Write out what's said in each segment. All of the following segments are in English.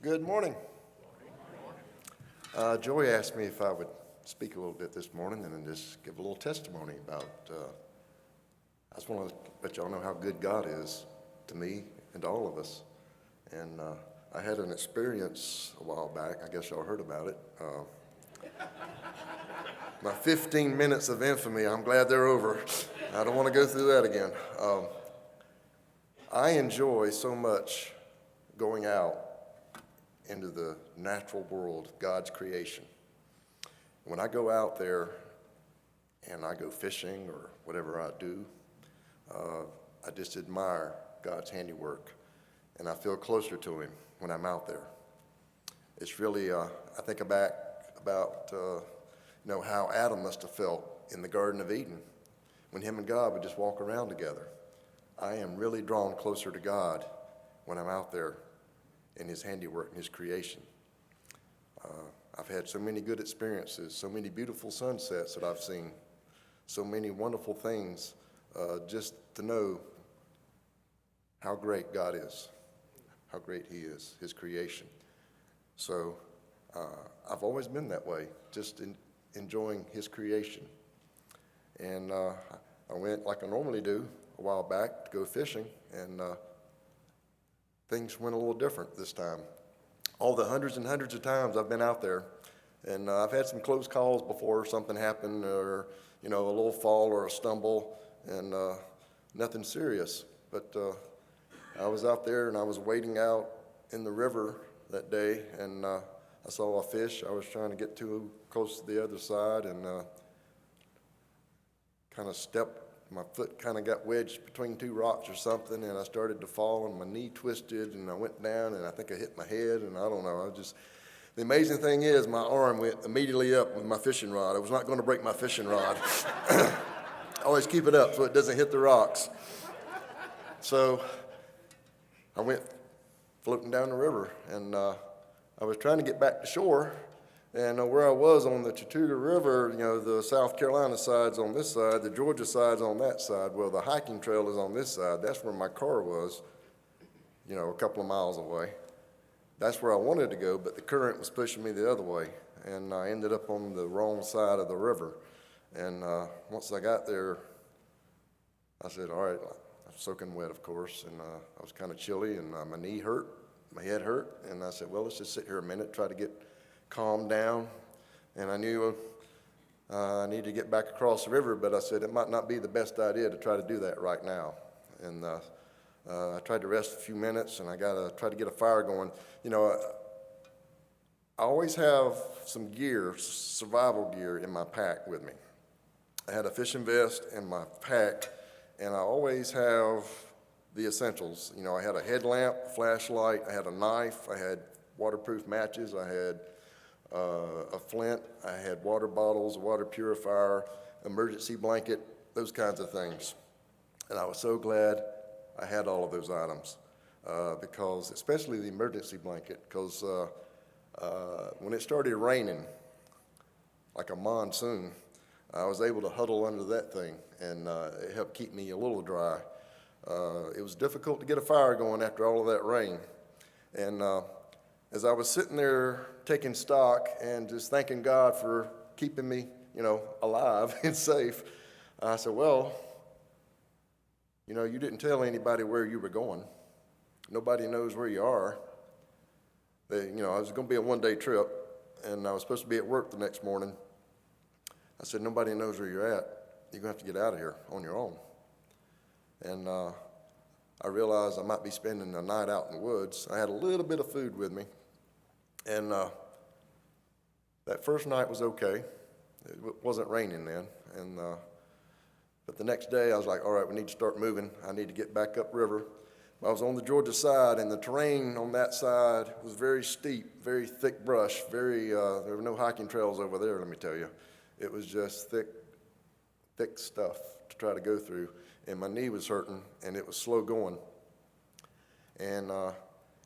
Good morning. Joy asked me if I would speak a little bit this morning and then just give a little testimony about, I just want to let y'all know how good God is to me and to all of us. And I had an experience a while back. I guess y'all heard about it. My 15 minutes of infamy, I'm glad they're over. I don't want to go through that again. I enjoy so much going out into the natural world, God's creation. When I go out there and I go fishing or whatever I do, I just admire God's handiwork, and I feel closer to Him when I'm out there. It's really, I think back about, how Adam must have felt in the Garden of Eden when him and God would just walk around together. I am really drawn closer to God when I'm out there in His handiwork and His creation. I've had so many good experiences, so many beautiful sunsets that I've seen, so many wonderful things, just to know how great God is, how great He is, His creation. So I've always been that way, just enjoying His creation. And I went like I normally do a while back to go fishing, and things went a little different this time. All the hundreds and hundreds of times I've been out there, and I've had some close calls before something happened, or a little fall or a stumble, and nothing serious. But I was out there and I was wading out in the river that day, and I saw a fish. I was trying to get too close to the other side, and my foot kind of got wedged between two rocks or something, and I started to fall, and my knee twisted, and I went down, and I think I hit my head, and I don't know. The amazing thing is my arm went immediately up with my fishing rod. I was not going to break my fishing rod. I always keep it up so it doesn't hit the rocks. So I went floating down the river, and I was trying to get back to shore, and where I was on the Chattooga River, the South Carolina side's on this side, the Georgia side's on that side. Well, the hiking trail is on this side. That's where my car was, a couple of miles away. That's where I wanted to go, but the current was pushing me the other way, and I ended up on the wrong side of the river. And once I got there, I said, all right, I'm soaking wet, of course, and I was kind of chilly, and my knee hurt, my head hurt, and I said, well, let's just sit here a minute, try to get calmed down. And I knew I needed to get back across the river, but I said it might not be the best idea to try to do that right now. And I tried to rest a few minutes, and I tried to get a fire going. I always have some gear, survival gear in my pack with me. I had a fishing vest in my pack, and I always have the essentials. I had a headlamp, flashlight, I had a knife, I had waterproof matches, I had a flint, I had water bottles, a water purifier, emergency blanket, those kinds of things. And I was so glad I had all of those items, because especially the emergency blanket, because when it started raining, like a monsoon, I was able to huddle under that thing, and it helped keep me a little dry. It was difficult to get a fire going after all of that rain. And as I was sitting there taking stock and just thanking God for keeping me, alive and safe, I said, well, you didn't tell anybody where you were going. Nobody knows where you are. It was going to be a one-day trip, and I was supposed to be at work the next morning. I said, nobody knows where you're at. You're going to have to get out of here on your own. And I realized I might be spending the night out in the woods. I had a little bit of food with me. And that first night was okay. It wasn't raining then. But the next day I was like, all right, we need to start moving. I need to get back upriver. I was on the Georgia side, and the terrain on that side was very steep, very thick brush, there were no hiking trails over there, let me tell you. It was just thick stuff to try to go through. And my knee was hurting, and it was slow going. And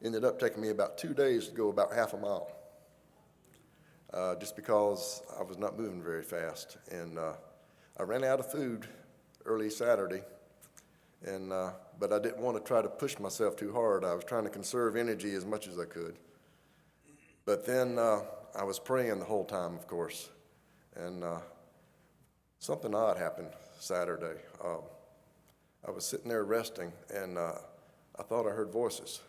ended up taking me about 2 days to go about half a mile, just because I was not moving very fast. And I ran out of food early Saturday, but I didn't want to try to push myself too hard. I was trying to conserve energy as much as I could. But then I was praying the whole time, of course, and something odd happened Saturday. I was sitting there resting, and I thought I heard voices.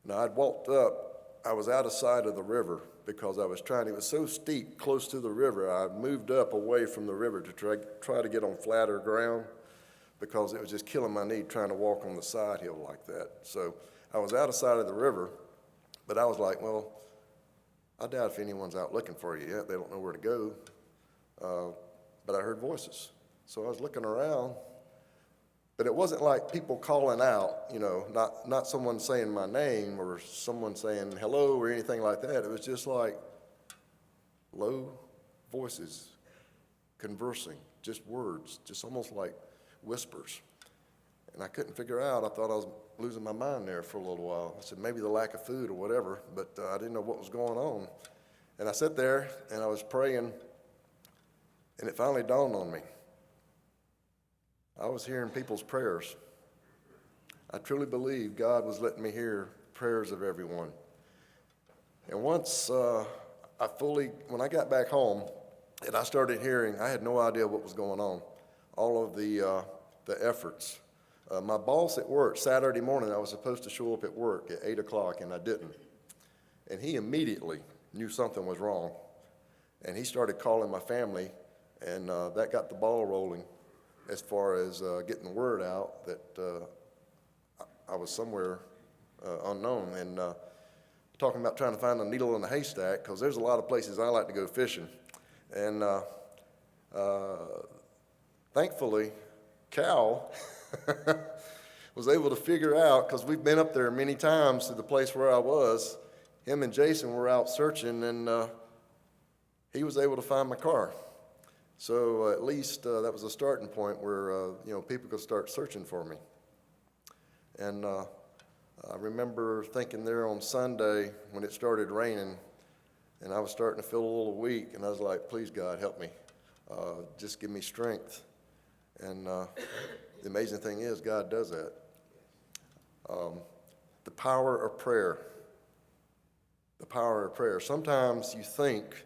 Now, I'd walked up, I was out of sight of the river because I was trying, it was so steep close to the river, I moved up away from the river to try to get on flatter ground because it was just killing my knee trying to walk on the side hill like that. So I was out of sight of the river, but I was like, well, I doubt if anyone's out looking for you yet. They don't know where to go. But I heard voices. So I was looking around, but it wasn't like people calling out, you know, not someone saying my name or someone saying hello or anything like that. It was just like low voices conversing, just words, just almost like whispers. And I couldn't figure out. I thought I was losing my mind there for a little while. I said maybe the lack of food or whatever, but I didn't know what was going on. And I sat there and I was praying, and it finally dawned on me. I was hearing people's prayers. I truly believe God was letting me hear prayers of everyone. And once when I got back home and I started hearing, I had no idea what was going on, all of the efforts. My boss at work, Saturday morning, I was supposed to show up at work at 8 o'clock, and I didn't. And he immediately knew something was wrong. And he started calling my family, and that got the ball rolling as far as getting the word out that I was somewhere unknown. And talking about trying to find a needle in a haystack, because there's a lot of places I like to go fishing. And thankfully, Cal was able to figure out, because we've been up there many times to the place where I was. Him and Jason were out searching, and he was able to find my car. So at least that was a starting point where people could start searching for me. And I remember thinking there on Sunday when it started raining, and I was starting to feel a little weak, and I was like, please, God, help me. Just give me strength. And the amazing thing is, God does that. The power of prayer. The power of prayer. Sometimes you think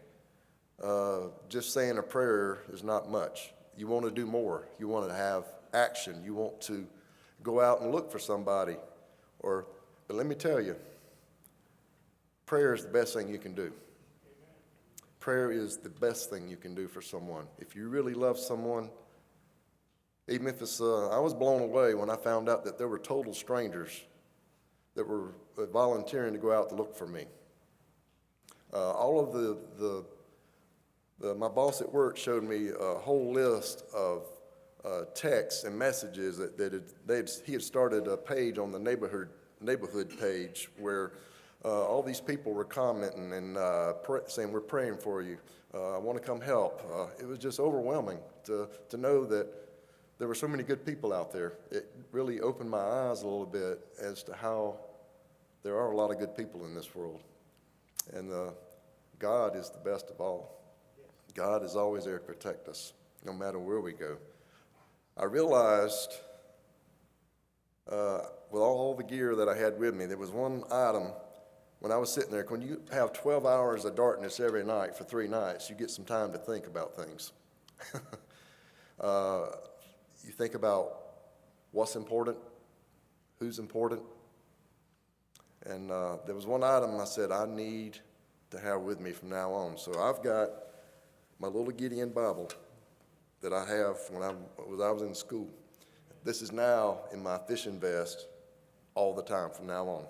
just saying a prayer is not much. You want to do more. You want to have action. You want to go out and look for somebody. But let me tell you, prayer is the best thing you can do. Prayer is the best thing you can do for someone. If you really love someone, even if it's, I was blown away when I found out that there were total strangers that were volunteering to go out to look for me. All of my boss at work showed me a whole list of texts and messages that he had started a page on the neighborhood page where all these people were commenting and saying, we're praying for you. I want to come help. It was just overwhelming to know that there were so many good people out there. It really opened my eyes a little bit as to how there are a lot of good people in this world. And God is the best of all. God is always there to protect us, no matter where we go. I realized with all the gear that I had with me, there was one item when I was sitting there. When you have 12 hours of darkness every night for 3 nights, you get some time to think about things. You think about what's important, who's important. And there was one item I said I need to have with me from now on. So I've got my little Gideon Bible that I have when I was in school. This is now in my fishing vest all the time from now on,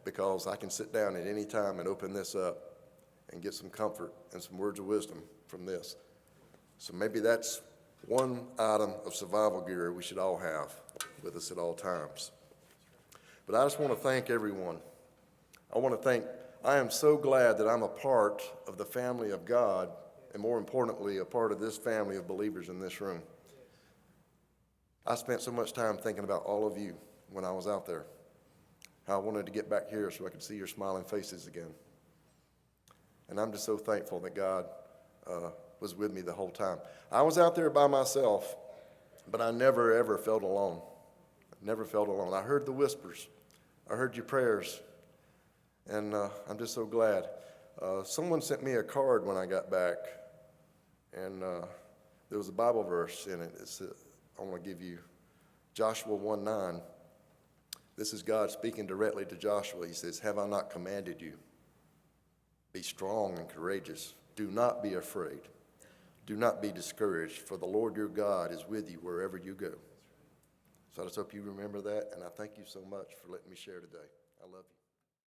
because I can sit down at any time and open this up and get some comfort and some words of wisdom from this. So maybe that's one item of survival gear we should all have with us at all times. But I just want to thank everyone. I am so glad that I'm a part of the family of God, and more importantly, a part of this family of believers in this room. I spent so much time thinking about all of you when I was out there, how I wanted to get back here so I could see your smiling faces again. And I'm just so thankful that God was with me the whole time. I was out there by myself, but I never, ever felt alone. Never felt alone. I heard the whispers. I heard your prayers. And I'm just so glad. Someone sent me a card when I got back, and there was a Bible verse in it. It said, I want to give you Joshua 1:9. This is God speaking directly to Joshua. He says, "Have I not commanded you? Be strong and courageous. Do not be afraid. Do not be discouraged, for the Lord your God is with you wherever you go." So I just hope you remember that, and I thank you so much for letting me share today. I love you.